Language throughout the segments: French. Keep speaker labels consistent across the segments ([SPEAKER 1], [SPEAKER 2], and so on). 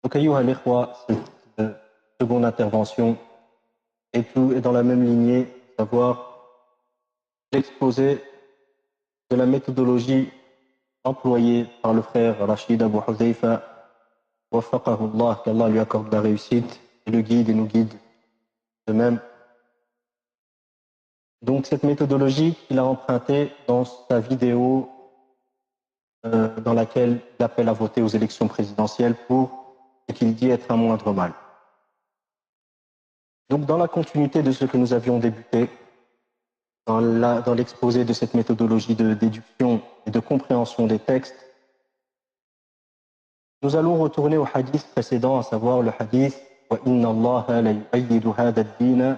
[SPEAKER 1] Donc, ayyuha al-ikhwa, cette seconde intervention est dans la même lignée, à savoir l'exposé de la méthodologie employée par le frère Rachid Abu Huzaifa, waffaqahu Allah, qu'Allah lui accorde la réussite, et le guide et nous guide de même. Donc, cette méthodologie qu'il a empruntée dans sa vidéo dans laquelle il appelle à voter aux élections présidentielles pour ce qu'il dit être un moindre mal. Donc, dans la continuité de ce que nous avions débuté, dans l'exposé de cette méthodologie de déduction et de compréhension des textes, nous allons retourner au hadith précédent, à savoir le hadith وَإِنَّ اللَّهَ لَيُؤَيِّدُ هَذَا الدِّينَ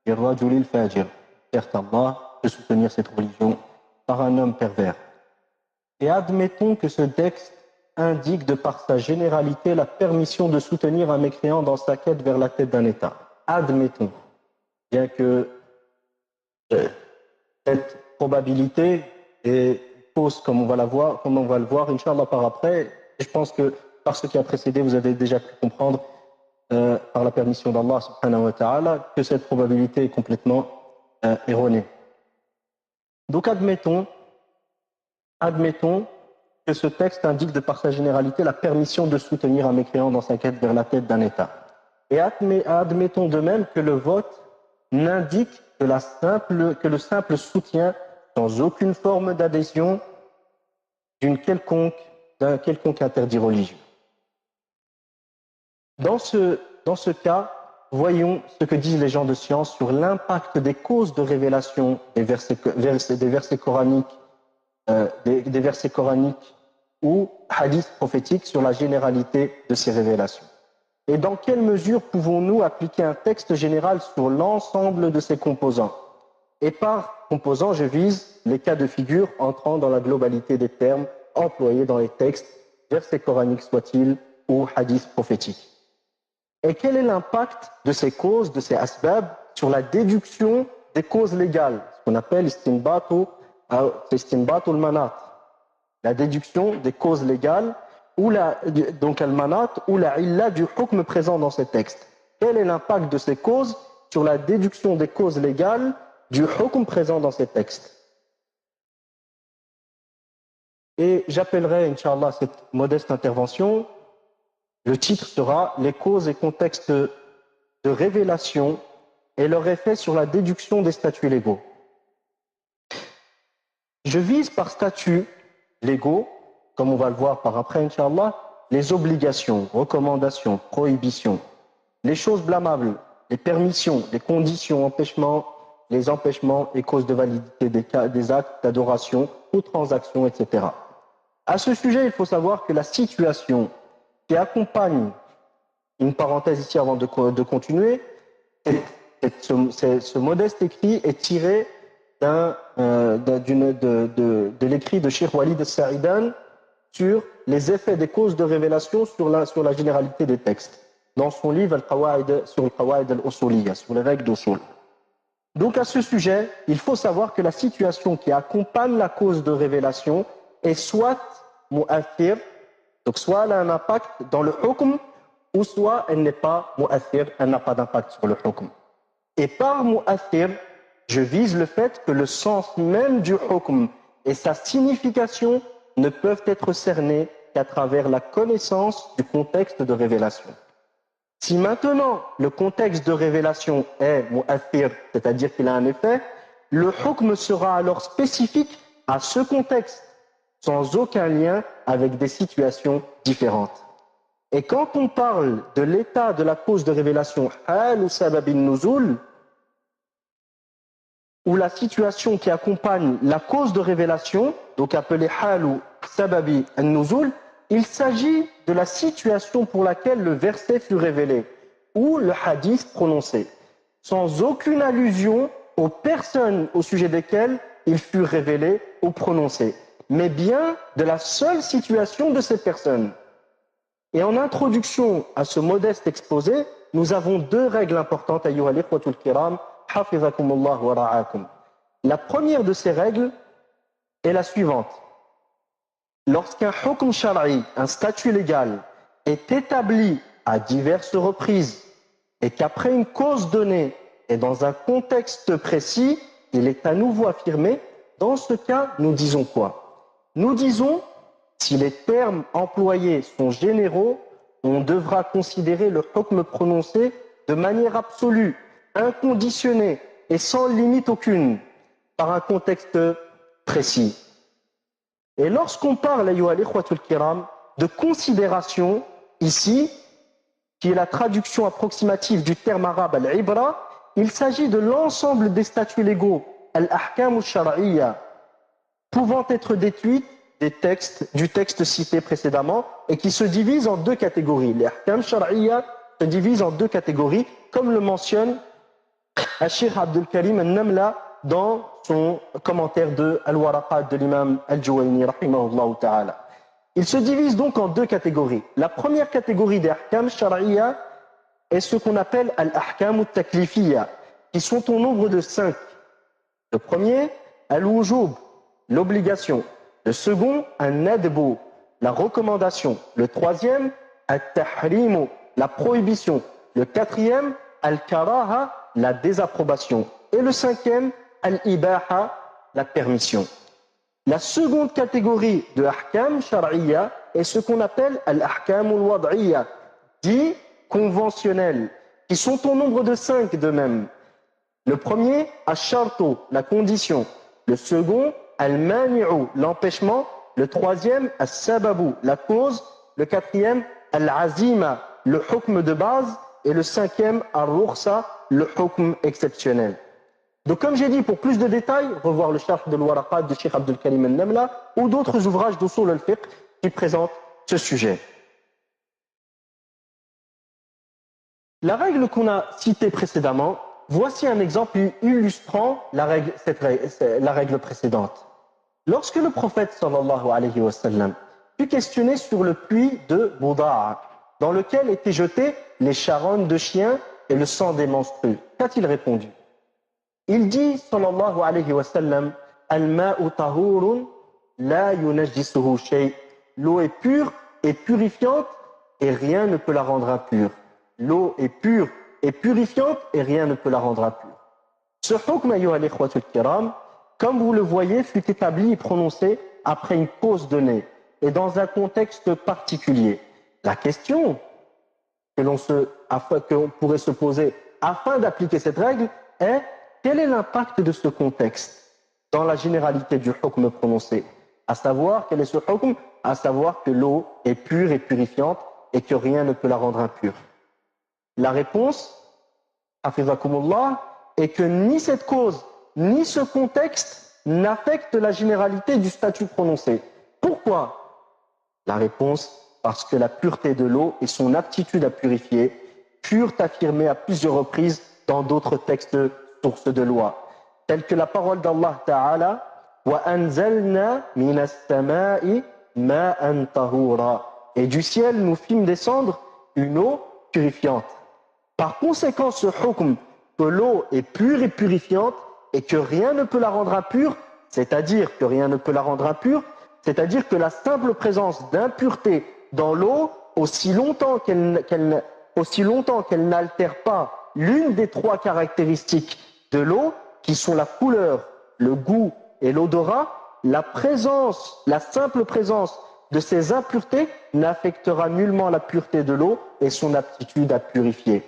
[SPEAKER 1] بِالرَّجُلِ الْفَاجِرِ. Certes, Allah peut soutenir cette religion par un homme pervers. Et admettons que ce texte indique de par sa généralité la permission de soutenir un mécréant dans sa quête vers la tête d'un État. Admettons, bien que cette probabilité est fausse, comme on va le voir, Inch'Allah, par après. Et je pense que par ce qui a précédé, vous avez déjà pu comprendre, par la permission d'Allah subhanahu wa ta'ala, que cette probabilité est complètement erronée. Donc admettons que ce texte indique de par sa généralité la permission de soutenir un mécréant dans sa quête vers la tête d'un État. Et admettons de même que le vote n'indique que le simple soutien sans aucune forme d'adhésion d'un quelconque interdit religieux. Dans ce cas, voyons ce que disent les gens de science sur l'impact des causes de révélation des versets coraniques, des versets coraniques ou hadiths prophétiques sur la généralité de ces révélations. Et dans quelle mesure pouvons-nous appliquer un texte général sur l'ensemble de ses composants? Et par composants, je vise les cas de figure entrant dans la globalité des termes employés dans les textes, versets coraniques soient-ils ou hadiths prophétiques. Et quel est l'impact de ces causes, de ces asbab, sur la déduction des causes légales, ce qu'on appelle istinbatul manat, la déduction des causes légales, donc al-manat, ou la illa du hukm présent dans ces textes. Quel est l'impact de ces causes sur la déduction des causes légales du hukm présent dans ces textes? Et j'appellerai, Inch'Allah, cette modeste intervention, le titre sera « Les causes et contextes de révélation et leur effet sur la déduction des statuts légaux ». Je vise par statuts légaux, comme on va le voir par après, Inch'Allah, les obligations, recommandations, prohibitions, les choses blâmables, les permissions, les conditions, empêchements, les empêchements et causes de validité des actes d'adoration ou transactions, etc. À ce sujet, il faut savoir que la situation qui accompagne, une parenthèse ici avant de continuer, ce modeste écrit est tiré de l'écrit de Cheikh Walid al-Sa'idan sur les effets des causes de révélation sur la généralité des textes, dans son livre Al-Qawa'id sur Al-Qawa'id al-Usuliyya, sur les règles d'Usul. Donc à ce sujet, il faut savoir que la situation qui accompagne la cause de révélation est soit mu'athir, donc soit elle a un impact dans le hukm, ou soit elle n'est pas mu'athir, elle n'a pas d'impact sur le hukm. Et par mu'athir, je vise le fait que le sens même du hukm et sa signification ne peuvent être cernés qu'à travers la connaissance du contexte de révélation. Si maintenant le contexte de révélation est mu'athir, c'est-à-dire qu'il a un effet, le hukm sera alors spécifique à ce contexte, sans aucun lien avec des situations différentes. Et quand on parle de l'état de la cause de révélation, hal ou sababin nuzul, ou la situation qui accompagne la cause de révélation, donc appelée hal ou sababi an-nuzul, il s'agit de la situation pour laquelle le verset fut révélé, ou le hadith prononcé, sans aucune allusion aux personnes au sujet desquelles il fut révélé ou prononcé, mais bien de la seule situation de ces personnes. Et en introduction à ce modeste exposé, nous avons deux règles importantes, ayyuha al-ikhwatul kiram, hafizakumullah wa ra'akum. La première de ces règles est la suivante. Lorsqu'un hukm shar'i, un statut légal, est établi à diverses reprises et qu'après une cause donnée et dans un contexte précis, il est à nouveau affirmé, dans ce cas, nous disons quoi? Nous disons, si les termes employés sont généraux, on devra considérer le hukm prononcé de manière absolue, inconditionnée et sans limite aucune, par un contexte précis. Et lorsqu'on parle, ayyuha al-ikhwatul kiram, de considération, ici, qui est la traduction approximative du terme arabe al-ibra, il s'agit de l'ensemble des statuts légaux, al-ahkam al-shar'iyya, pouvant être déduites du texte cité précédemment et qui se divise en deux catégories. Les ahkam shar'iyya se divisent en deux catégories, comme le mentionne Cheikh Abdul Karim al-Namla dans son commentaire de Al-Waraqat de l'imam Al-Juwayni, rahimahullah ta'ala. Il se divise donc en deux catégories. La première catégorie des ahkam shar'iyya est ce qu'on appelle al-ahkam al-taklifiyya, qui sont au nombre de 5. Le premier, al-wujub, l'obligation. Le second, al-nadbu, la recommandation. Le troisième, al-tahrimu, la prohibition. Le quatrième, al-karaha, la désapprobation. Et le cinquième, al-ibaha, la permission. La seconde catégorie de ahkam shar'iyya est ce qu'on appelle al-ahkam al-wad'iyya, dit conventionnels, qui sont au nombre de 5 de même. Le premier, ash-shartu, la condition. Le second, al-mani'u, l'empêchement. Le troisième, as-sababu, la cause. Le quatrième, al-azima, le hukm de base. Et le cinquième, al-rukhsa, le hukm exceptionnel. Donc comme j'ai dit, pour plus de détails, revoir le sharh de l'Waraqat de Cheikh Abdul Karim al-Namla ou d'autres ouvrages d'usul al-fiqh qui présentent ce sujet. La règle qu'on a citée précédemment, voici un exemple illustrant la règle précédente. Lorsque le prophète sallallahu alayhi wa sallam fut questionné sur le puits de Bouda'a, dans lequel étaient jetés les charognes de chiens et le sang des menstrues, qu'a-t-il répondu? Il dit, sallallahu alayhi wa sallam, al-ma'u tahurun la yunajjisuhu shay. L'eau est pure et purifiante et rien ne peut la rendre impure. L'eau est pure et purifiante et rien ne peut la rendre impure. Ce hukm, ayyuha al-ikhwatul kiram, comme vous le voyez, fut établi et prononcé après une cause donnée et dans un contexte particulier. La question qu'on pourrait se poser afin d'appliquer cette règle est: quel est l'impact de ce contexte dans la généralité du hukm prononcé? À savoir, quel est ce hukm? À savoir que l'eau est pure et purifiante et que rien ne peut la rendre impure. La réponse, hafizakumullah, est que ni cette cause, ni ce contexte n'affectent la généralité du statut prononcé. Pourquoi? La réponse, parce que la pureté de l'eau et son aptitude à purifier furent affirmées à plusieurs reprises dans d'autres textes sources de loi, telles que la parole d'Allah Ta'ala wa anzalna minas sama'i ma'an tahura, et du ciel nous fîmes descendre une eau purifiante. Par conséquent, ce hukm que l'eau est pure et purifiante et que rien ne peut la rendre impure, c'est-à-dire que rien ne peut la rendre impure, c'est-à-dire que la simple présence d'impureté dans l'eau, aussi longtemps qu'elle n'altère pas l'une des 3 caractéristiques de l'eau, qui sont la couleur, le goût et l'odorat, la simple présence de ces impuretés n'affectera nullement la pureté de l'eau et son aptitude à purifier.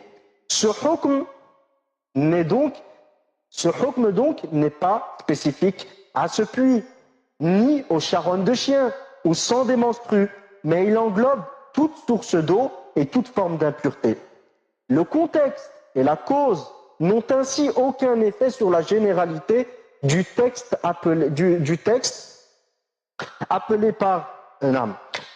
[SPEAKER 1] Ce hukm donc n'est pas spécifique à ce puits, ni aux charognes de chiens ou sang des menstrues, mais il englobe toute source d'eau et toute forme d'impureté. Le contexte et la cause n'ont ainsi aucun effet sur la généralité du texte appelé par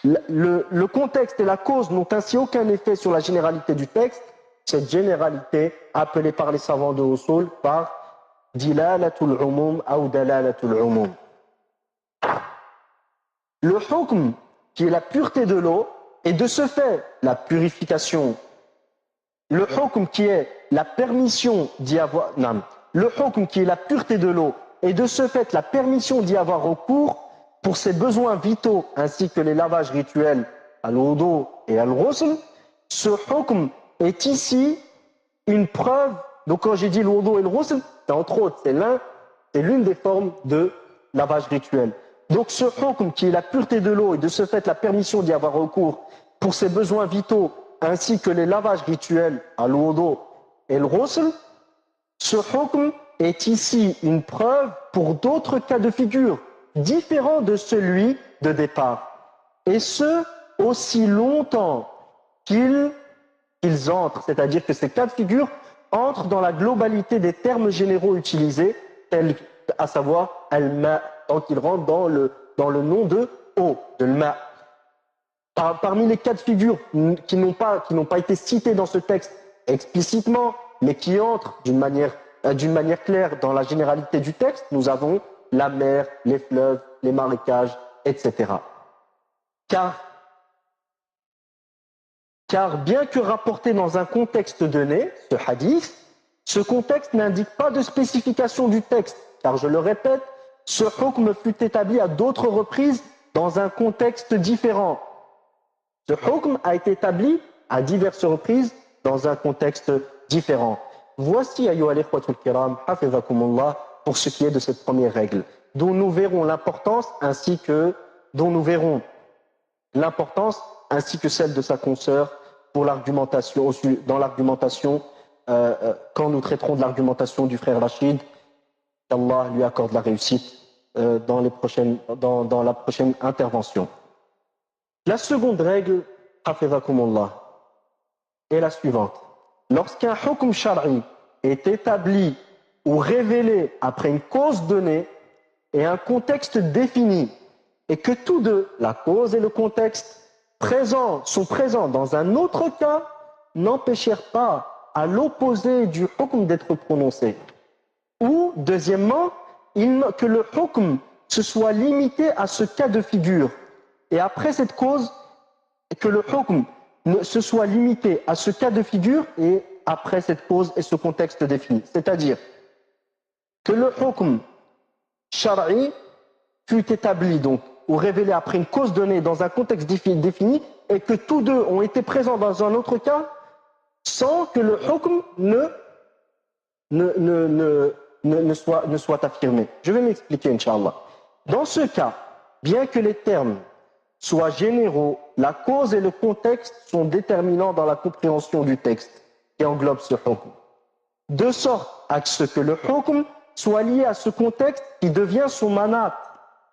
[SPEAKER 1] le contexte et la cause n'ont ainsi aucun effet sur la généralité du texte, cette généralité appelée par les savants de usul par dilalatul umum ou dalalatul umum. Le hukm, qui est la pureté de l'eau, et de ce fait la purification. Le hukm qui est la permission d'y avoir, le hukm qui est la pureté de l'eau, et de ce fait la permission d'y avoir recours pour ses besoins vitaux ainsi que les lavages rituels al-wudu et al-ghusl, ce hukm est ici une preuve. Donc quand j'ai dit le wudu et le ghusl, c'est entre autres, c'est l'une des formes de lavage rituel. Donc ce hukm qui est la pureté de l'eau et de ce fait la permission d'y avoir recours pour ses besoins vitaux ainsi que les lavages rituels al-wudu et le ghusl, ce hukm est ici une preuve pour d'autres cas de figure différents de celui de départ. Et ce, aussi longtemps qu'ils entrent, c'est-à-dire que ces cas de figure entrent dans la globalité des termes généraux utilisés, tels à savoir al-ma, tant qu'ils rentrent dans le nom de eau, de l'ma. Parmi les cas de figure qui n'ont pas été cités dans ce texte explicitement, mais qui entrent d'une manière claire dans la généralité du texte, nous avons la mer, les fleuves, les marécages, etc. Car bien que rapporté dans un contexte donné, ce hadith, ce contexte n'indique pas de spécification du texte, car je le répète, ce hukm fut établi à d'autres reprises dans un contexte différent. Ce hukm a été établi à diverses reprises dans un contexte différent. Voici, ayyuha al-ikhwatul kiram, hafizakumullah, pour ce qui est de cette première règle, dont nous verrons l'importance ainsi que celle de sa consoeur pour l'argumentation, dans l'argumentation, quand nous traiterons de l'argumentation du frère Rachid, qu'Allah lui accorde la réussite dans la prochaine intervention. La seconde règle, hafizakumullah, est la suivante. Lorsqu'un hukm shar'i est établi ou révélé après une cause donnée et un contexte défini, et que tous deux, la cause et le contexte, sont présents dans un autre cas, n'empêchèrent pas à l'opposé du hukm d'être prononcé. Ou, deuxièmement, que le hukm se soit limité à ce cas de figure. Et après cette cause, que le hukm se soit limité à ce cas de figure et après cette cause et ce contexte défini. C'est-à-dire que le hukm shar'i fut établi donc ou révélé après une cause donnée dans un contexte défini et que tous deux ont été présents dans un autre cas sans que le hukm ne soit affirmé. Je vais m'expliquer, Inch'Allah. Dans ce cas, bien que les termes soient généraux, la cause et le contexte sont déterminants dans la compréhension du texte qui englobe ce hukm. De sorte à ce que le hukm soit lié à ce contexte qui devient son manat,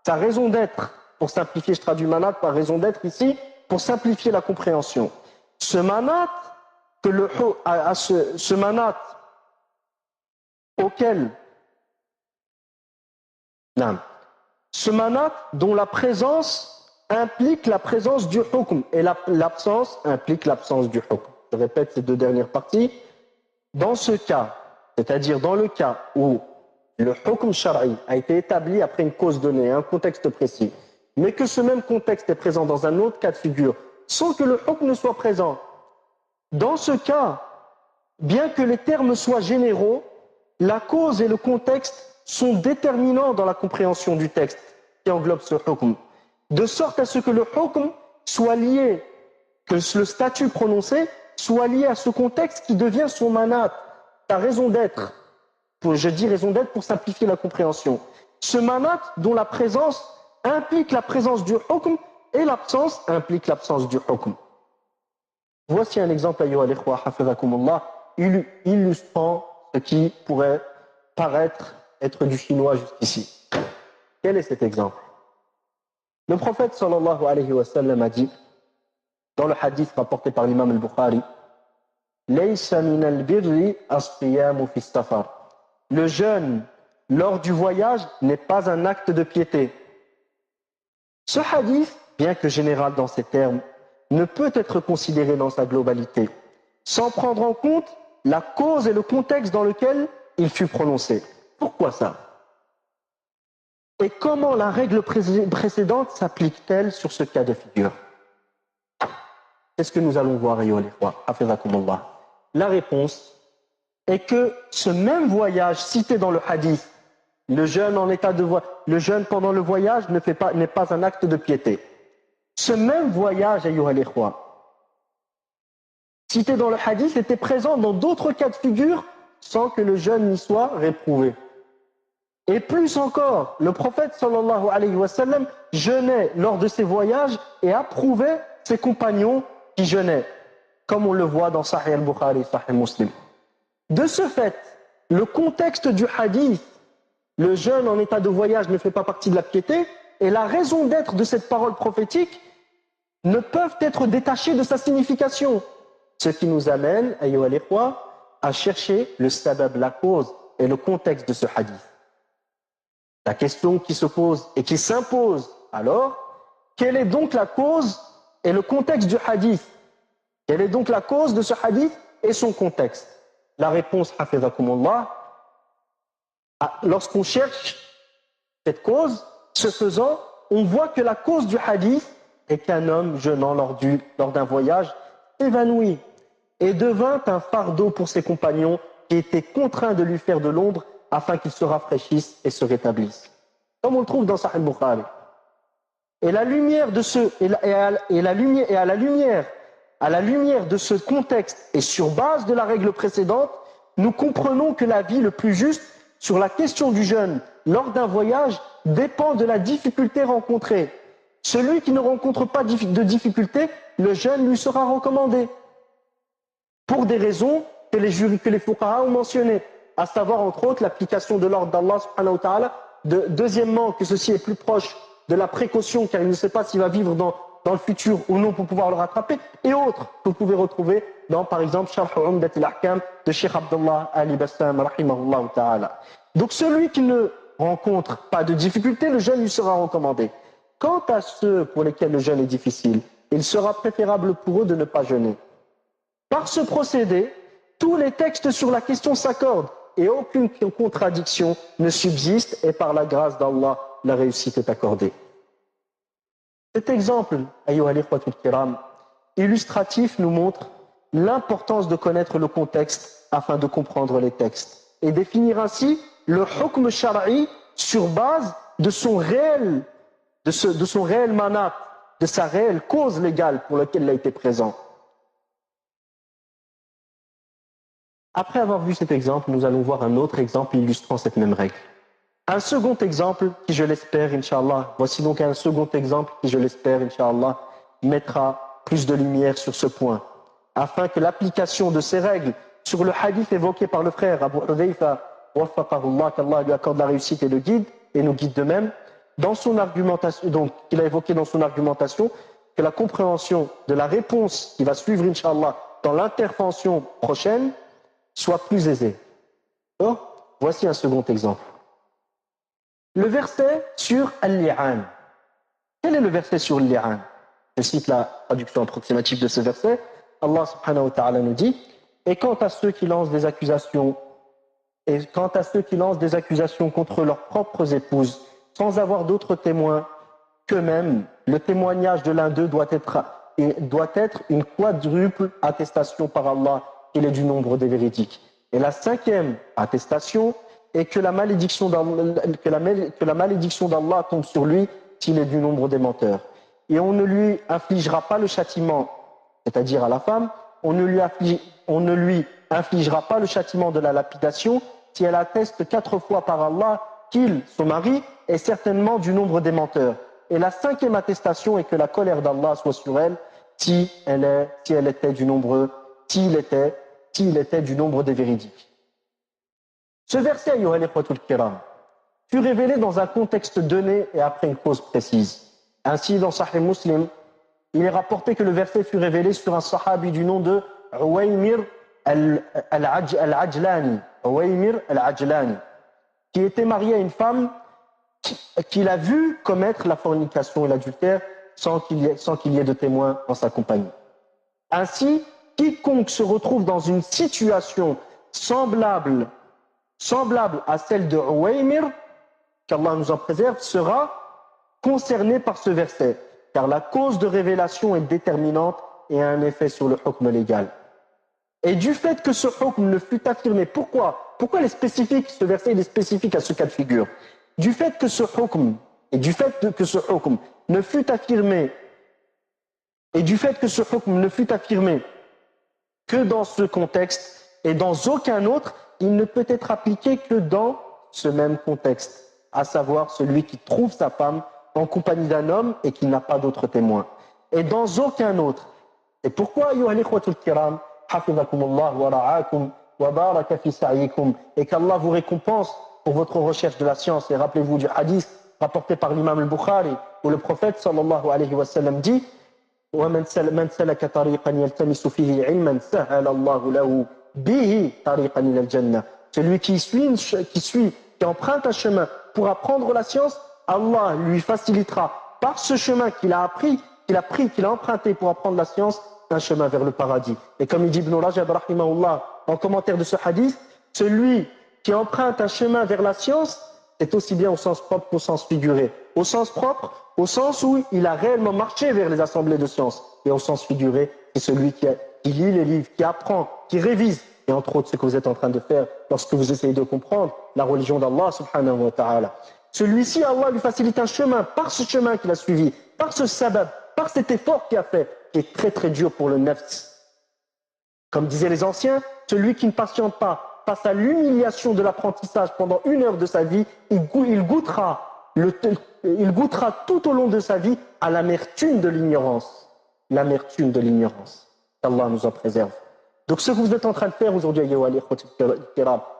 [SPEAKER 1] sa raison d'être. Pour simplifier, je traduis manat par raison d'être ici, pour simplifier la compréhension. Ce manat, ce manat auquel, ce manat dont la présence implique la présence du hukm et l'absence implique l'absence du hukm. Je répète ces deux dernières parties. Dans ce cas, c'est-à-dire dans le cas où le hukm shar'i a été établi après une cause donnée, un contexte précis, mais que ce même contexte est présent dans un autre cas de figure, sans que le hukm ne soit présent. Dans ce cas, bien que les termes soient généraux, la cause et le contexte sont déterminants dans la compréhension du texte qui englobe ce hukm, de sorte à ce que le hukm soit lié, que le statut prononcé soit lié à ce contexte qui devient son manat, sa raison d'être. Je dis raison d'être pour simplifier la compréhension. Ce manat dont la présence implique la présence du hukm et l'absence implique l'absence du hukm. Voici un exemple, ayyuha al-ikhwa, hafizakumullah, illustrant ce qui pourrait paraître être du chinois jusqu'ici. Quel est cet exemple? Le prophète sallallahu alayhi wa sallam a dit, dans le hadith rapporté par l'imam al-Bukhari, Laysa min al-birri as-siyamu fi as-safar. Le jeûne lors du voyage n'est pas un acte de piété. Ce hadith, bien que général dans ses termes, ne peut être considéré dans sa globalité, sans prendre en compte la cause et le contexte dans lequel il fut prononcé. Pourquoi ça? Et comment la règle précédente s'applique-t-elle sur ce cas de figure? C'est ce que nous allons voir, ayyuha al-ikhwa, hafizakumullah. La réponse est que ce même voyage cité dans le hadith, le jeûne pendant le voyage n'est pas un acte de piété. Ce même voyage, ayyuha al-ikhwa, cité dans le hadith, était présent dans d'autres cas de figure sans que le jeûne n'y soit réprouvé. Et plus encore, le prophète sallallahu alayhi wa sallam jeûnait lors de ses voyages et approuvait ses compagnons qui jeûnaient, comme on le voit dans Sahih al-Bukhari et Sahih Muslim. De ce fait, le contexte du hadith, le jeûne en état de voyage ne fait pas partie de la piété, et la raison d'être de cette parole prophétique ne peuvent être détachées de sa signification. Ce qui nous amène, ayyuha al-ikhwa, à chercher le sabab, la cause et le contexte de ce hadith. La question qui se pose et qui s'impose alors, quelle est donc la cause et le contexte du hadith? Quelle est donc la cause de ce hadith et son contexte? La réponse, hafizakumullah, lorsqu'on cherche cette cause, ce faisant, on voit que la cause du hadith est qu'un homme jeûnant lors d'un voyage s'évanouit et devint un fardeau pour ses compagnons qui étaient contraints de lui faire de l'ombre afin qu'il se rafraîchisse et se rétablisse. Comme on le trouve dans Sahih Bukhari. Et à la lumière de ce contexte et sur base de la règle précédente, nous comprenons que l'avis le plus juste sur la question du jeûne lors d'un voyage dépend de la difficulté rencontrée. Celui qui ne rencontre pas de difficulté, le jeûne lui sera recommandé. Pour des raisons que les fuqaha ont mentionnées, à savoir entre autres l'application de l'ordre d'Allah subhanahu wa ta'ala, deuxièmement que ceci est plus proche de la précaution car il ne sait pas s'il va vivre dans le futur ou non pour pouvoir le rattraper, et autres que vous pouvez retrouver dans par exemple Sharh Umdat al-Ahkam de Cheikh Abdullah Ali Bassam rahimahullah ta'ala. Donc celui qui ne rencontre pas de difficulté, le jeûne lui sera recommandé. Quant à ceux pour lesquels le jeûne est difficile, il sera préférable pour eux de ne pas jeûner. Par ce procédé, tous les textes sur la question s'accordent et aucune contradiction ne subsiste et par la grâce d'Allah, la réussite est accordée. Cet exemple, ayyuha al-ikhwatul kiram, illustratif nous montre l'importance de connaître le contexte afin de comprendre les textes et définir ainsi le hukm shar'i sur base de son réel manat, de sa réelle cause légale pour laquelle il a été présent. Après avoir vu cet exemple, nous allons voir un autre exemple illustrant cette même règle. Un second exemple qui, je l'espère, Inch'Allah, voici donc un second exemple qui, je l'espère, Inch'Allah, mettra plus de lumière sur ce point, afin que l'application de ces règles sur le hadith évoqué par le frère Abu Hudayfa, waffaqahullah, qu'Allah lui accorde la réussite et le guide, et nous guide de même, dans son argumentation, donc, il a évoqué dans son argumentation, que la compréhension de la réponse qui va suivre, Inch'Allah, dans l'intervention prochaine, soit plus aisée. Or, voici un second exemple. Le verset sur Al-Li'an. Quel est le verset sur Al-Li'an? Je cite la traduction approximative de ce verset. Allah subhanahu wa ta'ala nous dit: et quant à ceux qui lancent des accusations, contre leurs propres épouses, sans avoir d'autres témoins qu'eux-mêmes, le témoignage de l'un d'eux doit être une quadruple attestation par Allah qu'il est du nombre des véridiques. Et la cinquième attestation est que la malédiction d'Allah tombe sur lui s'il est du nombre des menteurs. Et on ne lui infligera pas le châtiment, c'est-à-dire à la femme, on ne lui infligera pas le châtiment de la lapidation si elle atteste 4 fois par Allah qu'il, son mari, est certainement du nombre des menteurs. Et la cinquième attestation est que la colère d'Allah soit sur elle s'il était du nombre des véridiques. Ce verset, ayyuha al-ikhwatul kiram, fut révélé dans un contexte donné et après une cause précise. Ainsi, dans Sahih Muslim, il est rapporté que le verset fut révélé sur un sahabi du nom de Uwaymir al-Ajlani, qui était marié à une femme qu'il a vu commettre la fornication et l'adultère sans qu'il y ait de témoins en sa compagnie. Ainsi, quiconque se retrouve dans une situation semblable à celle de Uwaymir, qu'Allah nous en préserve, sera concerné par ce verset, car la cause de révélation est déterminante et a un effet sur le hukm légal. Et du fait que ce hukm ne fut affirmé, pourquoi il est spécifique, ce verset il est spécifique à ce cas de figure? Du fait que ce hukm ne fut affirmé Et du fait que ce hukm ne fut affirmé que dans ce contexte et dans aucun autre, il ne peut être appliqué que dans ce même contexte, à savoir celui qui trouve sa femme en compagnie d'un homme et qui n'a pas d'autre témoin. Et dans aucun autre. Et pourquoi, ayyuha al-ikhwatul kiram, hafizakumullah wa ra'akum wa baraka fi sa'ikum, et qu'Allah vous récompense pour votre recherche de la science. Et rappelez-vous du hadith rapporté par l'imam al-Bukhari, où le prophète sallallahu alayhi wa sallam dit وَمَنْ سَلَكَ طَرِيقًا يَلْتَمِسُ فِيهِ عِلْمًا سَهَّلَ اللَّهُ لَهُ بِهِ طَرِيقًا إِلَى الْجَنَّةِ. Celui qui emprunte un chemin pour apprendre la science, Allah lui facilitera par ce chemin qu'il a emprunté pour apprendre la science, un chemin vers le paradis. Et comme il dit Ibn Rajab rahimahullah en commentaire de ce hadith, celui qui emprunte un chemin vers la science, c'est aussi bien au sens propre qu'au sens figuré. Au sens propre, au sens où il a réellement marché vers les assemblées de sciences. Et au sens figuré, c'est celui qui lit les livres, qui apprend, qui révise. Et entre autres, ce que vous êtes en train de faire lorsque vous essayez de comprendre la religion d'Allah subhanahu wa ta'ala. Celui-ci, Allah lui facilite un chemin par ce chemin qu'il a suivi, par ce sabab, par cet effort qu'il a fait, qui est très très dur pour le nafs. Comme disaient les anciens, celui qui ne patiente pas face à l'humiliation de l'apprentissage pendant 1 heure de sa vie, il goûtera tout au long de sa vie à l'amertume de l'ignorance. L'amertume de l'ignorance. Qu'Allah nous en préserve. Donc ce que vous êtes en train de faire aujourd'hui,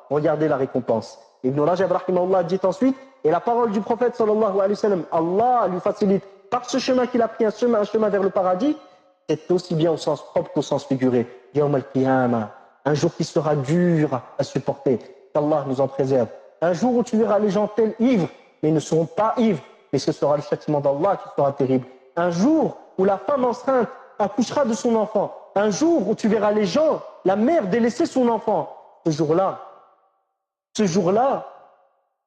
[SPEAKER 1] regardez la récompense. Ibn Rajab rahimahullah dit ensuite, et la parole du prophète sallallahu alayhi wa sallam, Allah lui facilite par ce chemin qu'il a pris, un chemin vers le paradis, c'est aussi bien au sens propre qu'au sens figuré. Yawm al-Qiyamah, un jour qui sera dur à supporter, qu'Allah nous en préserve. Un jour où tu verras les gens tels ivres, mais ils ne seront pas ivres, mais ce sera le châtiment d'Allah qui sera terrible. Un jour où la femme enceinte accouchera de son enfant. Un jour où tu verras les gens, la mère délaisser son enfant. Ce jour-là,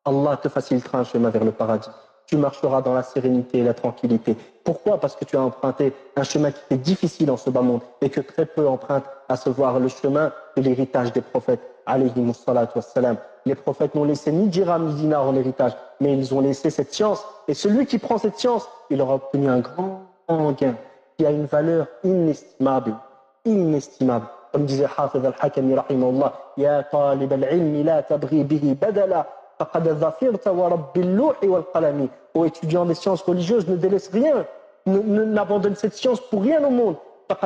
[SPEAKER 1] Allah te facilitera un chemin vers le paradis. Tu marcheras dans la sérénité et la tranquillité. Pourquoi? Parce que tu as emprunté un chemin qui est difficile en ce bas monde et que très peu empruntent à se voir le chemin de l'héritage des prophètes. Alayhimus salatu wassalam. Les prophètes n'ont laissé ni dirham ni dinar en héritage, mais ils ont laissé cette science. Et celui qui prend cette science, il aura obtenu un grand gain qui a une valeur inestimable. Inestimable. Comme disait Hafiz al-Hakami rahimahullah, Ya talib al-ilmi la tabghi bihi badala. Ô étudiant des sciences religieuses, ne délaisse rien, n'abandonne cette science pour rien au monde. Par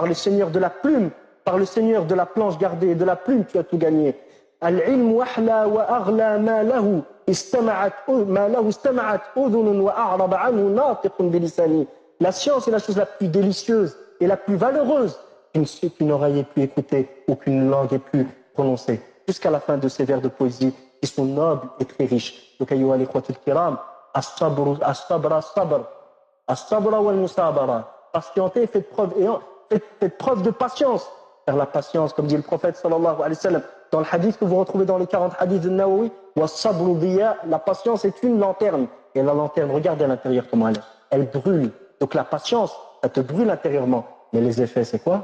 [SPEAKER 1] le Seigneur de la plume, par le Seigneur de la planche gardée et de la plume, tu as tout gagné. La science est la chose la plus délicieuse et la plus valeureuse qu'une oreille ait pu écouter ou qu'une langue ait pu prononcer. Jusqu'à la fin de ces vers de poésie qui sont nobles et très riches. Donc, ayyuha al-ikhwatul kiram, as-sabra wal musabara. Patientez, faites preuve de patience. Car la patience, comme dit le prophète sallallahu alayhi wa sallam, dans le hadith que vous retrouvez dans les 40 hadiths de Nawawi, was-sabru diya, la patience est une lanterne. Et la lanterne, regardez à l'intérieur comment elle est. Elle brûle. Donc la patience, ça te brûle intérieurement. Mais les effets, c'est quoi?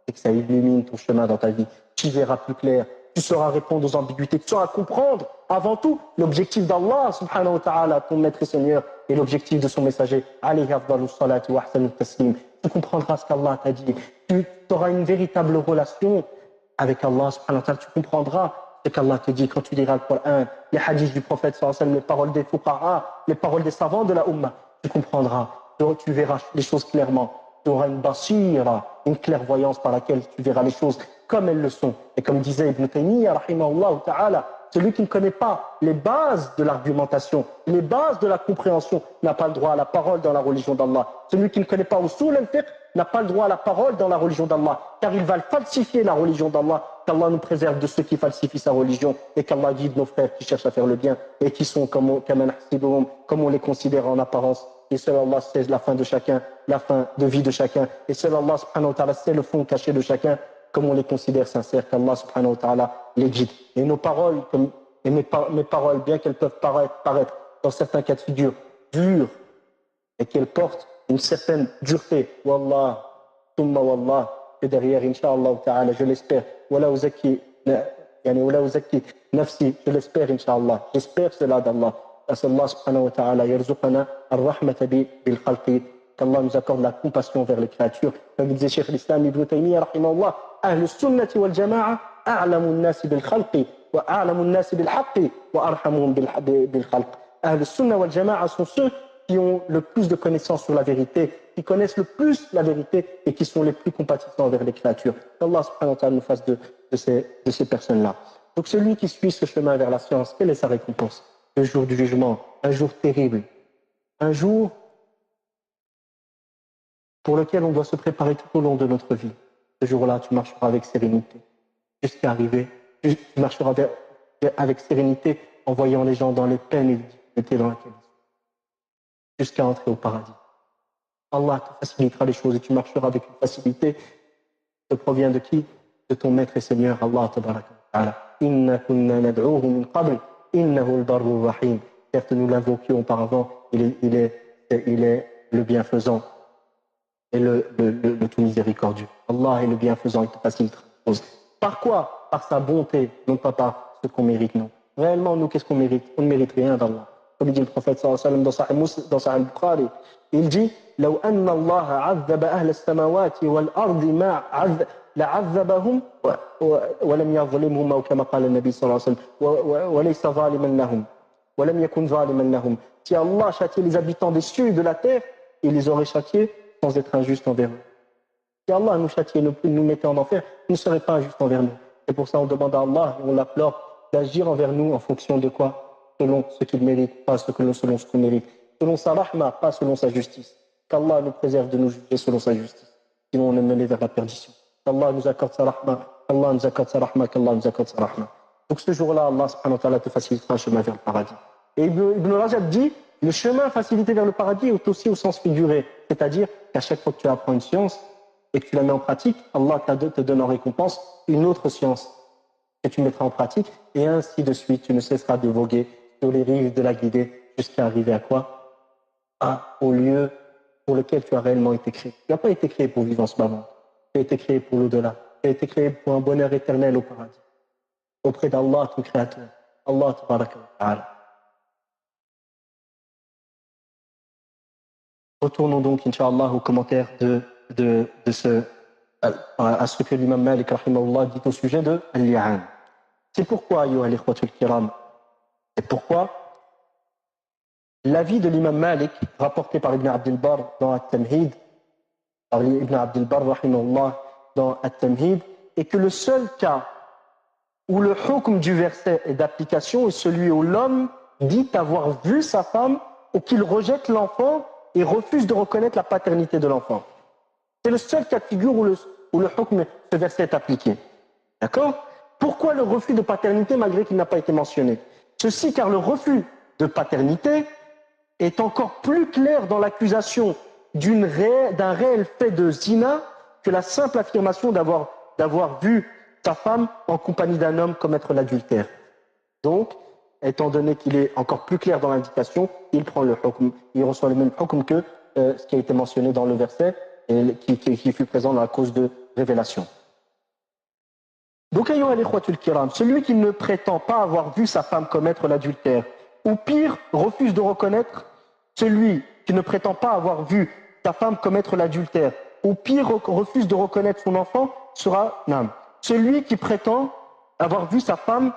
[SPEAKER 1] C'est que ça illumine ton chemin dans ta vie. Tu verras plus clair. Tu sauras répondre aux ambiguïtés, tu sauras comprendre avant tout l'objectif d'Allah subhanahu wa ta'ala, ton maître et Seigneur, et l'objectif de son messager. Alayhi afdalus salatu wa ahsanut taslim. Tu comprendras ce qu'Allah t'a dit. Tu auras une véritable relation avec Allah subhanahu wa ta'ala. Tu comprendras ce qu'Allah te dit quand tu liras le Coran, les hadiths du prophète sallallahu alayhi wa sallam, les paroles des fuqaha, les paroles des savants de la Ummah. Tu comprendras. Tu verras les choses clairement. Tu auras une basira, une clairvoyance par laquelle tu verras les choses comme elles le sont. Et comme disait Ibn Taymiyyah, rahimahullah ta'ala, celui qui ne connaît pas les bases de l'argumentation, les bases de la compréhension, n'a pas le droit à la parole dans la religion d'Allah. Celui qui ne connaît pas usul al-fiqh n'a pas le droit à la parole dans la religion d'Allah, car il va falsifier la religion d'Allah. Qu'Allah nous préserve de ceux qui falsifient sa religion, et qu'Allah guide nos frères qui cherchent à faire le bien, et qui sont comme on les considère en apparence. Et seul Allah sait la fin de chacun, la fin de vie de chacun. Et seul Allah subhanahu wa ta'ala sait le fond caché de chacun, comme on les considère sincères, qu'Allah subhanahu wa ta'ala les guide. Et nos paroles, mes paroles, bien qu'elles peuvent paraître dans certains cas de figure dures, et qu'elles portent une certaine dureté, wallah, thumma wallah, et derrière, incha'Allah ta'ala, je l'espère, wala uzaki nafsi, je l'espère, incha'Allah, j'espère cela d'Allah. Allah subhanahu wa ta'ala yarzuqana ar-rahmata bil khalqi, qu'Allah nous accorde la compassion vers les créatures. Comme disait Cheikh l'Islam Ibn Taymiyyah rahimahullah, Ahl sunnati wal jama'a a'lamu an-nas bil khalqi wa a'lamu an-nas bil haqqi wa arhamuhum bil khalq. Ahl sunnah wal jama'a sont ceux qui ont le plus de connaissances sur la vérité, qui connaissent le plus la vérité et qui sont les plus compatissants envers les créatures. Qu'Allah subhanahu wa ta'ala nous fasse de ces personnes-là. Donc celui qui suit ce chemin vers la science, quelle est sa récompense? Le jour du jugement, un jour terrible, un jour pour lequel on doit se préparer tout au long de notre vie. Ce jour-là, tu marcheras avec sérénité jusqu'à arriver, tu marcheras avec sérénité en voyant les gens dans les peines et les difficultés dans lesquelles ils sont, jusqu'à entrer au paradis. Allah te facilitera les choses et tu marcheras avec une facilité. Ça provient de qui? De ton maître et Seigneur, Allah tabaraka wa ta'ala. Inna kunna nad'uhu min qabl, innahu al-barru rahim. Certes, nous l'invoquions auparavant, il est le bienfaisant et le tout miséricordieux. Allah est le bienfaisant, il te facilitera les choses. Par quoi? Par sa bonté, non pas par ce qu'on mérite, non. Réellement, nous, qu'est-ce qu'on mérite? On ne mérite rien d'Allah. Comme dit le prophète sallallahu alayhi wa sallam dans Sahih Bukhari, il dit لو أن الله عذب أهل السماوات والأرض ما لعذبهم ولم يظلمهم أو كما قال النبي صلى الله عليه وسلم وليس ظالما لهم ولم يكن ظالما لهم. Si Allah châtiait les habitants des cieux et de la terre, il les aurait châtiés sans être injuste envers eux. Si Allah nous châtiait, nous mettait en enfer, il ne serait pas injuste envers nous. C'est pour ça qu'on demande à Allah et on l'implore d'agir envers nous en fonction de quoi? Selon ce qu'il mérite, pas selon ce qu'on mérite. Selon sa rahma, pas selon sa justice. Qu'Allah nous préserve de nous juger selon sa justice. Sinon on est mené vers la perdition. Qu'Allah nous accorde sa rahma, qu'Allah nous accorde sa rahma, qu'Allah nous accorde sa rahma. Donc ce jour-là, Allah subhanahu wa ta'ala te facilitera le chemin vers le paradis. Et Ibn Rajab dit, le chemin facilité vers le paradis est aussi au sens figuré. C'est-à-dire qu'à chaque fois que tu apprends une science et que tu la mets en pratique, Allah te donne en récompense une autre science que tu mettras en pratique et ainsi de suite. Tu ne cesseras de voguer sur les rives de la guidée jusqu'à arriver à quoi? Au lieu pour lequel tu as réellement été créé. Tu n'as pas été créé pour vivre en ce moment. Tu as été créé pour l'au-delà. Tu as été créé pour un bonheur éternel au paradis. Auprès d'Allah, ton Créateur. Allah tabaraka wa ta'ala. Retournons donc, Inch'Allah, aux commentaires à ce que l'imam Malik, rahimahullah, dit au sujet de Al-Li'an. C'est pourquoi, ayyuha al-ikhwatul kiram, c'est pourquoi l'avis de l'imam Malik, rapporté par Ibn Abd al-Barr dans At-Tamhid, par Ibn Abd al-Barr, rahimahullah, dans At-Tamhid, est que le seul cas où le hukm du verset est d'application est celui où l'homme dit avoir vu sa femme ou qu'il rejette l'enfant et refuse de reconnaître la paternité de l'enfant. C'est le seul cas de figure où le hukm, ce verset est appliqué. D'accord? Pourquoi le refus de paternité malgré qu'il n'a pas été mentionné? Ceci car le refus de paternité est encore plus clair dans l'accusation d'un réel fait de zina que la simple affirmation d'avoir vu sa femme en compagnie d'un homme commettre l'adultère. Donc, étant donné qu'il est encore plus clair dans l'indication, il prend le hukm, il reçoit le même hukm que ce qui a été mentionné dans le verset et qui fut présent dans la cause de révélation. Donc, ayyuha al-ikhwatul kiram, celui qui ne prétend pas avoir vu sa femme commettre l'adultère, ou pire, refuse de reconnaître, celui qui ne prétend pas avoir vu sa femme commettre l'adultère, ou pire, refuse de reconnaître son enfant, sera nam. Celui qui prétend avoir vu sa femme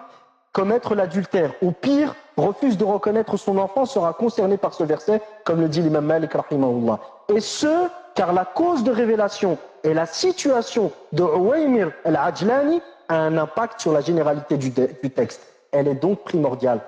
[SPEAKER 1] commettre l'adultère, ou pire, refuse de reconnaître son enfant, sera concerné par ce verset, comme le dit l'imam Malik, rahimahullah. Et ce, car la cause de révélation et la situation de Uwaymir al-Ajlani a un impact sur la généralité du texte. Elle est donc primordiale.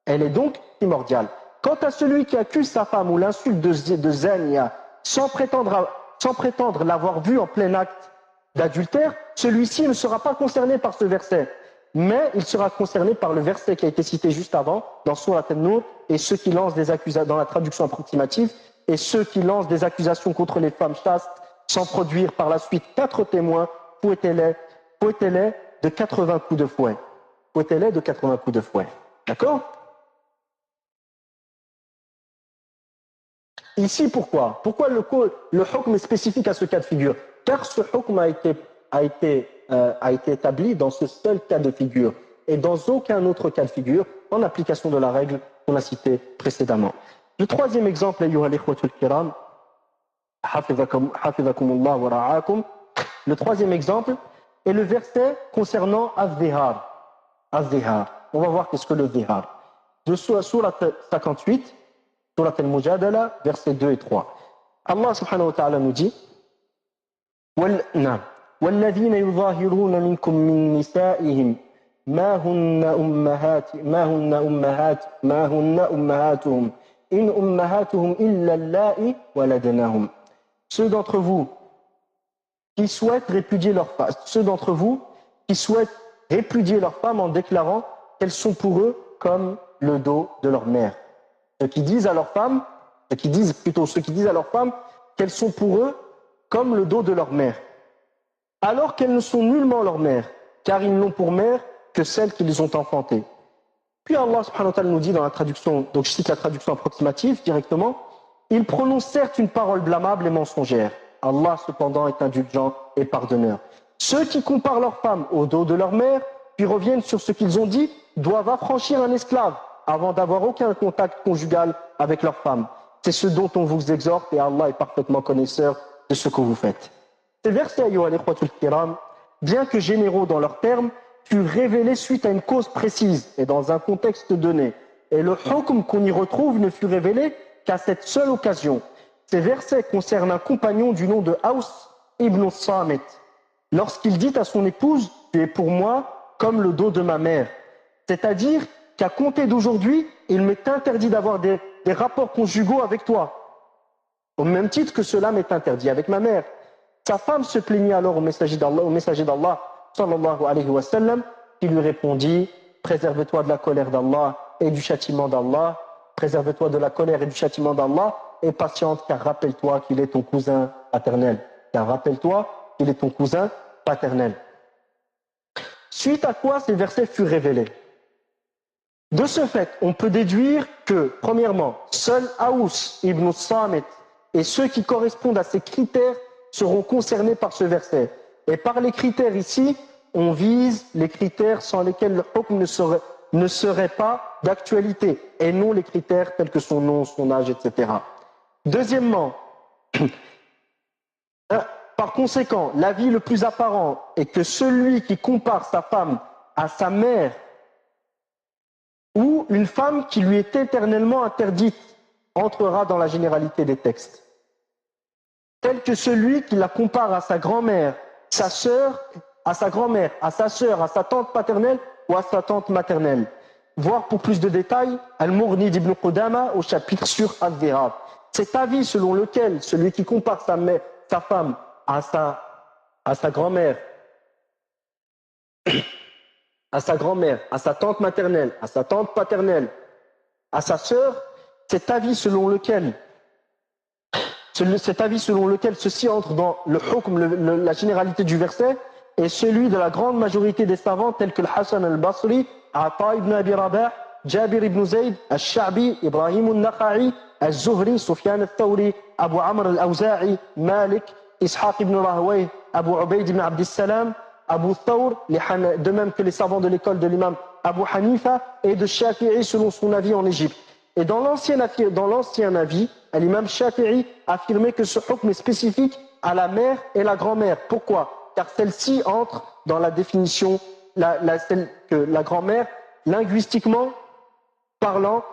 [SPEAKER 1] Elle est donc primordiale. Quant à celui qui accuse sa femme ou l'insulte de zania sans prétendre l'avoir vue en plein acte d'adultère, celui-ci ne sera pas concerné par ce verset. Mais il sera concerné par le verset qui a été cité juste avant, dans Surat An-Nur, et ceux qui lancent des accusations, dans la traduction approximative, et ceux qui lancent des accusations contre les femmes chastes, sans produire par la suite 4 témoins, fouettez-les de 80 coups de fouet. Fouettez-les de 80 coups de fouet. D'accord? Ici, pourquoi? Pourquoi le hukm est spécifique à ce cas de figure? Car ce hukm a été établi dans ce seul cas de figure. et dans aucun autre cas de figure en application de la règle qu'on a citée précédemment. Le troisième exemple, ayyuha al-ikhwatul kiram, hafizakumullah wa ra'akum. Le troisième exemple est le verset concernant az-zihar. Az-zihar. On va voir qu'est-ce que le zihar. De Surat 58, Surat al-Mujadala, versets 2 et 3. Allah subhanahu wa ta'ala nous dit وَالَّذِينَ يُظَاهِرُونَ مِنْكُمْ مِنْ نِسَائِهِمْ ما هن أمهاتهم إن أمهاتهم إلا اللائي ولدنهم. Ceux d'entre vous qui souhaitent répudier leurs femmes en déclarant qu'elles sont pour eux comme le dos de leur mère. Ceux qui disent à leurs femmes qu'elles sont pour eux comme le dos de leur mère, alors qu'elles ne sont nullement leur mère, car ils n'ont pour mère que celles qui les ont enfantées. Puis Allah subhanahu wa ta'ala nous dit dans la traduction, donc je cite la traduction approximative directement, il prononce certes une parole blâmable et mensongère. Allah cependant est indulgent et pardonneur. Ceux qui comparent leurs femmes au dos de leur mère, puis reviennent sur ce qu'ils ont dit, doivent affranchir un esclave avant d'avoir aucun contact conjugal avec leur femme. C'est ce dont on vous exhorte et Allah est parfaitement connaisseur de ce que vous faites. Ces versets, ayyuha al-ikhwatul kiram, bien que généraux dans leurs termes, furent révélés suite à une cause précise et dans un contexte donné. Et le hukm qu'on y retrouve ne fut révélé qu'à cette seule occasion. Ces versets concernent un compagnon du nom de Aus ibn Samit. Lorsqu'il dit à son épouse « Tu es pour moi comme le dos de ma mère », c'est-à-dire qu'à compter d'aujourd'hui, il m'est interdit d'avoir des rapports conjugaux avec toi, au même titre que cela m'est interdit avec ma mère. Sa femme se plaignit alors au messager d'Allah, sallallahu alayhi wa sallam, qui lui répondit « Préserve-toi de la colère d'Allah et du châtiment d'Allah, préserve-toi de la colère et du châtiment d'Allah, et patiente, car rappelle-toi qu'il est ton cousin paternel. » Car rappelle-toi qu'il est ton cousin paternel. Suite à quoi ces versets furent révélés. De ce fait, on peut déduire que, premièrement, seul Aous ibn Samit et ceux qui correspondent à ces critères seront concernés par ce verset. Et par les critères ici, on vise les critères sans lesquels le hukm ne serait pas d'actualité, et non les critères tels que son nom, son âge, etc. Deuxièmement, par conséquent, l'avis le plus apparent est que celui qui compare sa femme à sa mère ou une femme qui lui est éternellement interdite entrera dans la généralité des textes. Tel que celui qui la compare à sa grand-mère, sa sœur, à sa grand-mère, à sa sœur, à sa tante paternelle ou à sa tante maternelle. Voir pour plus de détails, Al-Mughni d'Ibn Qudama au chapitre sur Az-Zihar. Cet avis selon lequel celui qui compare sa femme à sa grand-mère, à sa tante maternelle, à sa tante paternelle, à sa sœur, cet avis selon lequel ceci entre dans le hukm, la généralité du verset, est celui de la grande majorité des savants tels que le Hassan al-Basri, Ata ibn Abi Rabah, Jabir ibn Zayd, al-Sha'bi, Ibrahim al-Nakha'i, al-Zuhri, Sufyan al-Thawri, Abu Amr al-Awza'i, Malik, Ishaq ibn Rahway, Abu Ubayd ibn Abdissalam, Abu Thawr, de même que les savants de l'école de l'imam Abu Hanifa et de Shafi'i selon son avis en Égypte. Et dans l'ancien avis, l'imam Shafi'i affirmait que ce hukm est spécifique à la mère et la grand-mère. Pourquoi? Car celle-ci entre dans la définition, que la grand-mère, linguistiquement parlant,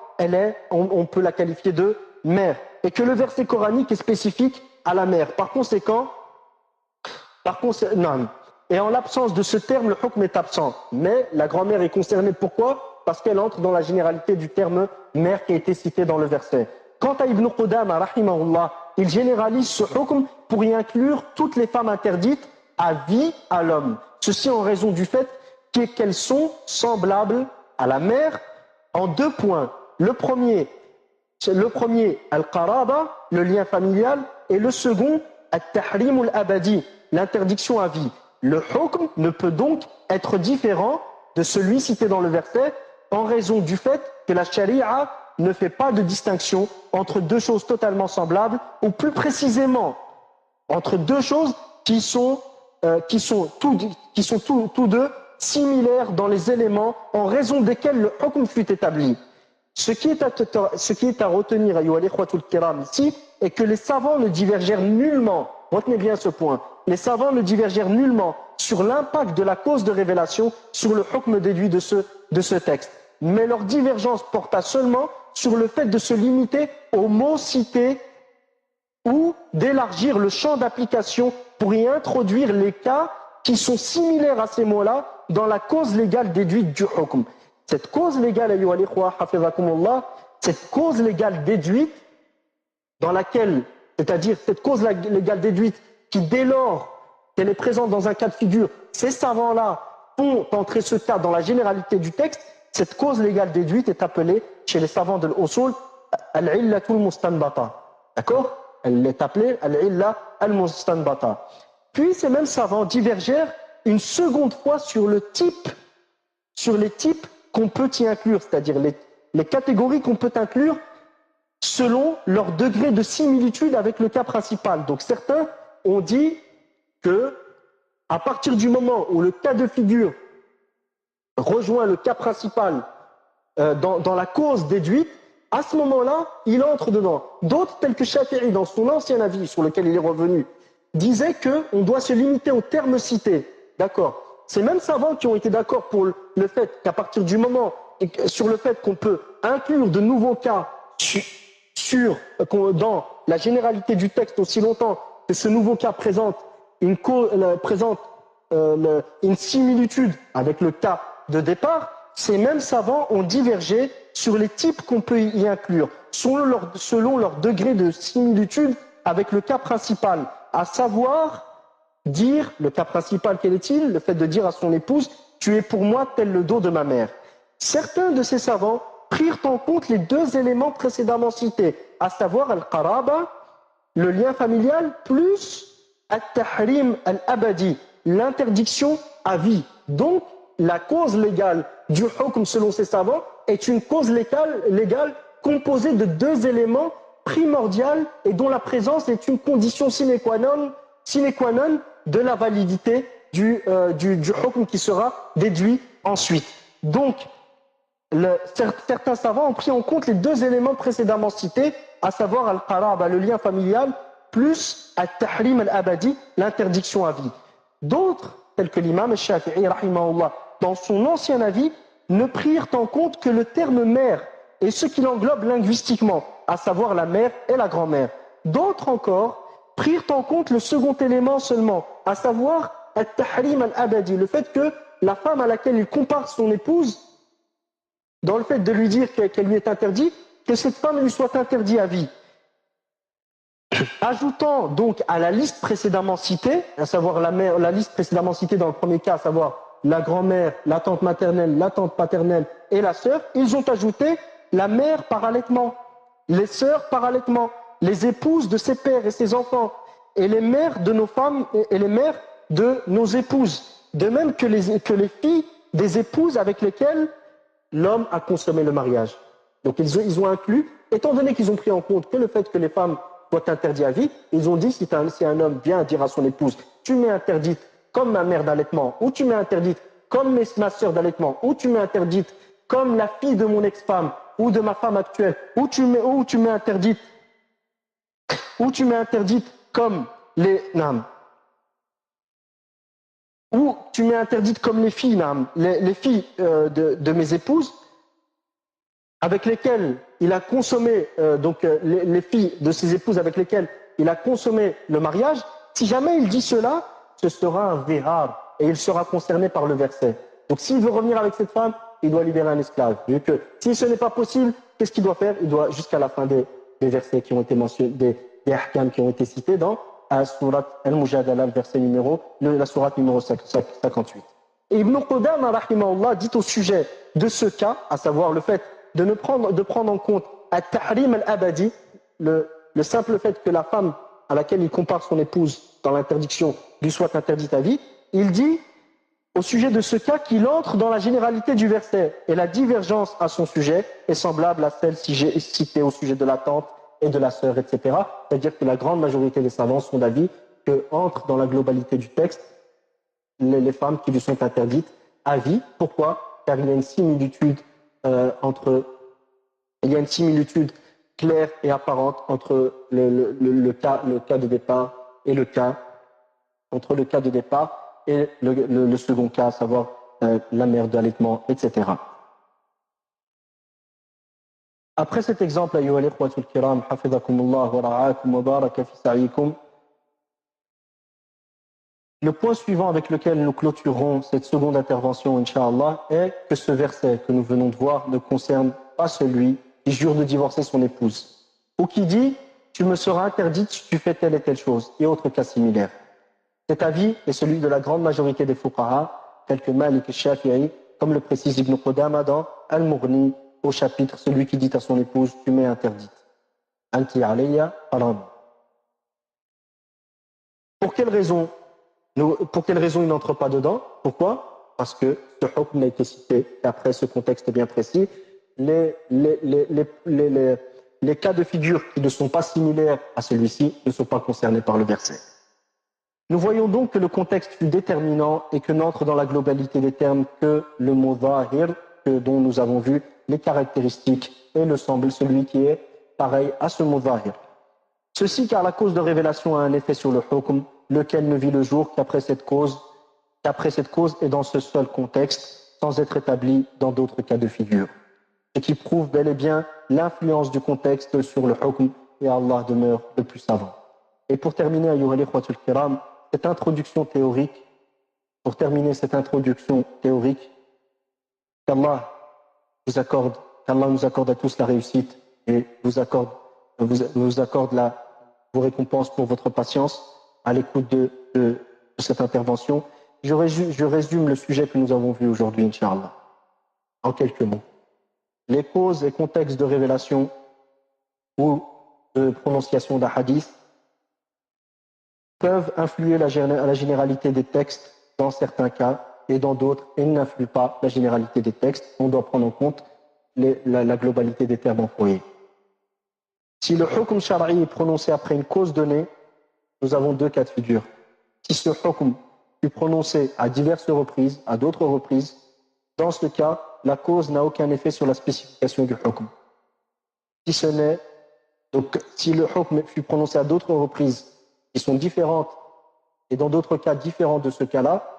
[SPEAKER 1] on peut la qualifier de mère. Et que le verset coranique est spécifique à la mère. Par conséquent, non. Et en l'absence de ce terme, le hukm est absent. Mais la grand-mère est concernée. Pourquoi? Parce qu'elle entre dans la généralité du terme mère qui a été cité dans le verset. Quant à Ibn Qudama, rahimahullah, il généralise ce hukm pour y inclure toutes les femmes interdites à vie à l'homme. Ceci en raison du fait qu'elles sont semblables à la mère en deux points. Le premier, al-qaraba, le lien familial, et le second, al-tahrim al-abadi, l'interdiction à vie. Le hukm ne peut donc être différent de celui cité dans le verset en raison du fait que la charia ne fait pas de distinction entre deux choses totalement semblables, ou plus précisément entre deux choses qui sont tous deux similaires dans les éléments en raison desquels le hukm fut établi. Ce qui est à retenir, ayyuha al-ikhwatul kiram, ici, est que les savants ne divergèrent nullement, retenez bien ce point, les savants ne divergèrent nullement sur l'impact de la cause de révélation sur le hukm déduit de ce texte. Mais leur divergence porta seulement sur le fait de se limiter aux mots cités ou d'élargir le champ d'application pour y introduire les cas qui sont similaires à ces mots-là dans la cause légale déduite du hukm. Cette cause légale, ayyuha al-ikhwa, hafizakumullah, cette cause légale déduite, dans laquelle, c'est-à-dire cette cause légale déduite qui, dès lors qu'elle est présente dans un cas de figure, ces savants-là font entrer ce cas dans la généralité du texte, cette cause légale déduite est appelée, chez les savants de l'usul, al-illatul mustanbata. D'accord? Elle est appelée al-illa al-mustanbata. Puis ces mêmes savants divergèrent une seconde fois sur les types qu'on peut y inclure, c'est-à-dire les catégories qu'on peut inclure selon leur degré de similitude avec le cas principal. Donc certains ont dit que à partir du moment où le cas de figure rejoint le cas principal dans la cause déduite, à ce moment-là, il entre dedans. D'autres, tels que Shafi'i, dans son ancien avis sur lequel il est revenu, disaient qu'on doit se limiter aux termes cités. D'accord. Ces mêmes savants qui ont été d'accord pour le fait qu'à partir du moment, sur le fait qu'on peut inclure de nouveaux cas dans la généralité du texte aussi longtemps que ce nouveau cas présente une similitude avec le cas de départ, ces mêmes savants ont divergé sur les types qu'on peut y inclure, selon leur degré de similitude avec le cas principal, à savoir dire, le cas principal quel est-il? Le fait de dire à son épouse « tu es pour moi tel le dos de ma mère ». Certains de ces savants prirent en compte les deux éléments précédemment cités, à savoir al-qaraba, le lien familial, plus al-tahrim al-abadi, l'interdiction à vie. Donc, la cause légale du hukm selon ces savants est une cause légale composée de deux éléments primordiaux et dont la présence est une condition sine qua non de la validité du hukm qui sera déduit ensuite. Donc, certains savants ont pris en compte les deux éléments précédemment cités, à savoir al-qaraba, le lien familial, plus al-tahrim al-abadi, l'interdiction à vie. D'autres, tels que l'imam al-Shafi'i, rahimahullah, dans son ancien avis, ne prirent en compte que le terme mère et ce qu'il englobe linguistiquement, à savoir la mère et la grand-mère. D'autres encore prirent en compte le second élément seulement, à savoir al-tahrim al-abadi, le fait que la femme à laquelle il compare son épouse, dans le fait de lui dire qu'elle lui est interdite, que cette femme lui soit interdite à vie. Ajoutant donc à la liste précédemment citée, à savoir la liste précédemment citée dans le premier cas, à savoir la grand-mère, la tante maternelle, la tante paternelle et la sœur, ils ont ajouté la mère par allaitement, les sœurs par allaitement, les épouses de ses pères et ses enfants, et les mères de nos femmes et les mères de nos épouses, de même que les filles des épouses avec lesquelles l'homme a consommé le mariage. Donc ils ont inclus, étant donné qu'ils ont pris en compte que le fait que les femmes soient interdites à vie, ils ont dit si un homme vient dire à son épouse « tu m'es interdite comme ma mère d'allaitement » ou « tu m'es interdite comme ma sœur d'allaitement » ou « tu m'es interdite comme la fille de mon ex-femme ou de ma femme actuelle » ou tu m'es interdite comme ou tu m'es interdite comme les filles, les filles de mes épouses, avec lesquelles il a consommé, les filles de ses épouses avec lesquelles il a consommé le mariage, si jamais il dit cela, ce sera un vihar et il sera concerné par le verset. Donc s'il veut revenir avec cette femme, il doit libérer un esclave. Vu que si ce n'est pas possible, qu'est-ce qu'il doit faire? Il doit, jusqu'à la fin des versets qui ont été mentionnés, des ahkam qui ont été cités dans la sourate Al-Mujadala, la sourate numéro 58. Et Ibn Qudama, rahimahullah, dit au sujet de ce cas, à savoir le fait de prendre en compte al-tahrim al-abadi, le simple fait que la femme à laquelle il compare son épouse dans l'interdiction lui soit interdite à vie, il dit au sujet de ce cas qu'il entre dans la généralité du verset et la divergence à son sujet est semblable à celle citée au sujet de la tante et de la sœur, etc. C'est-à-dire que la grande majorité des savants sont d'avis que entre dans la globalité du texte les femmes qui lui sont interdites avis. Pourquoi? Car il y a une similitude il y a une similitude claire et apparente entre le cas de départ et le cas et le second cas, à savoir la mère d'allaitement, etc. Après cet exemple, أيها الإخوة الكرام حفظكم الله ورعاكم وبارك في سعيكم, le point suivant avec lequel nous clôturerons cette seconde intervention, Inch'Allah, est que ce verset que nous venons de voir ne concerne pas celui qui jure de divorcer son épouse ou qui dit « tu me seras interdite si tu fais telle et telle chose » et autres cas similaires. Cet avis est celui de la grande majorité des fuqaha, tels que Malik et Shafi'i, comme le précise Ibn Qudama dans Al-Mughni, au chapitre « Celui qui dit à son épouse « tu m'es interdite ». Anti alayya haram. Pour quelle raison il n'entre pas dedans? Pourquoi? Parce que ce hukm n'a été cité qu'après ce contexte bien précis. Les cas de figure qui ne sont pas similaires à celui-ci ne sont pas concernés par le verset. Nous voyons donc que le contexte fut déterminant et que n'entre dans la globalité des termes que le mot zahir, dont nous avons vu les caractéristiques et celui qui est pareil à ce mot zahir. Ceci car la cause de révélation a un effet sur le hukm, lequel ne vit le jour qu'après cette cause et dans ce seul contexte, sans être établi dans d'autres cas de figure. Ce qui prouve bel et bien l'influence du contexte sur le hukm, et Allah demeure le plus savant. Et pour terminer, ayyuha al-ikhwatul kiram, cette introduction théorique, qu'Allah nous accorde à tous la réussite et vous accorde vos récompenses pour votre patience à l'écoute de cette intervention. Je résume le sujet que nous avons vu aujourd'hui, Inch'Allah, en quelques mots. Les causes et contextes de révélation ou de prononciation d'un hadith peuvent influer à la généralité des textes dans certains cas et dans d'autres, ils n'influent pas la généralité des textes. On doit prendre en compte la globalité des termes employés. Si le hukm shar'i est prononcé après une cause donnée, nous avons deux cas de figure. Si ce hukm fut prononcé à diverses reprises, à d'autres reprises, dans ce cas, la cause n'a aucun effet sur la spécification du hukm. Si le hukm fut prononcé à d'autres reprises qui sont différentes et dans d'autres cas différents de ce cas-là,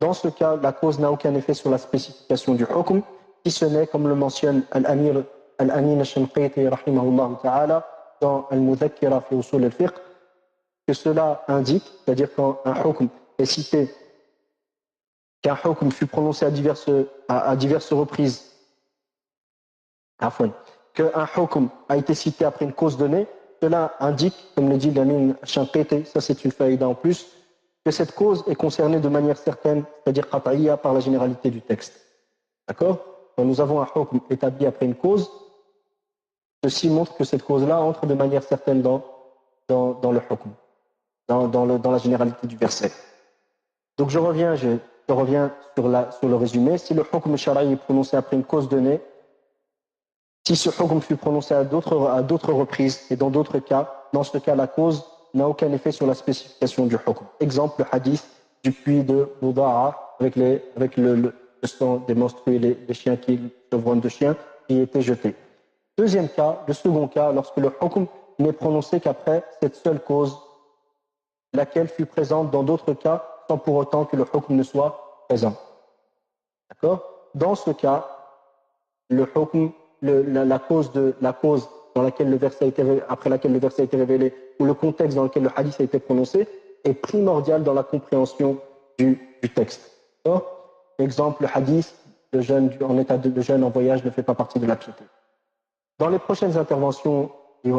[SPEAKER 1] dans ce cas, la cause n'a aucun effet sur la spécification du hukm, si ce n'est, comme le mentionne Al-Amin al-Shanqiti rahimahullah ta'ala dans Al-Mudhakkira fi usul al-fiqh, que cela indique, c'est-à-dire quand un hukm est cité, qu'un hukm fut prononcé à diverses reprises, qu'un hukm a été cité après une cause donnée, cela indique, comme le dit l'Amin al-Shanqiti, ça c'est une faïda en plus, que cette cause est concernée de manière certaine, c'est-à-dire qat'iyya, par la généralité du texte. D'accord? Quand nous avons un hukm établi après une cause, ceci montre que cette cause-là entre de manière certaine dans le hukm, dans la généralité du verset. Donc je reviens sur le résumé. Si le hukm shar'i est prononcé après une cause donnée, si ce hukm fut prononcé à d'autres reprises et dans d'autres cas, dans ce cas, la cause n'a aucun effet sur la spécification du hukm. Exemple, le hadith du puits de Buda'a avec le sang des menstrués, les chiens chevrons de chiens qui étaient jetés. Le second cas, lorsque le hukm n'est prononcé qu'après cette seule cause, laquelle fut présente dans d'autres cas, sans pour autant que le hukm ne soit présent. D'accord? Dans ce cas, le hukm, la cause dans laquelle le verset a été, après laquelle le verset a été révélé, ou le contexte dans lequel le hadith a été prononcé, est primordial dans la compréhension du texte. D'accord? Exemple, le hadith, le jeûne en voyage ne fait pas partie de la piété. Dans les prochaines interventions, nous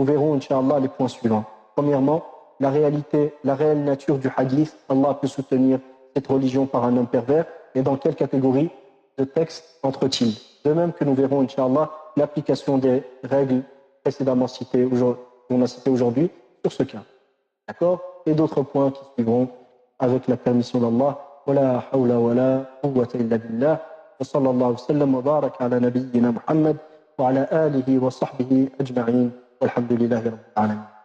[SPEAKER 1] verrons, Inch'Allah, les points suivants. Premièrement, la réelle nature du hadith. Allah peut soutenir cette religion par un homme pervers, et dans quelle catégorie de texte entre-t-il? De même que nous verrons, Inch'Allah, l'application des règles précédemment citées, qu'on a citées aujourd'hui, sur ce cas. D'accord? Et d'autres points qui suivront avec la permission d'Allah. ولا حول ولا قوة إلا بالله وصلى الله وسلم وبارك على نبينا محمد وعلى آله وصحبه أجمعين والحمد لله رب العالمين.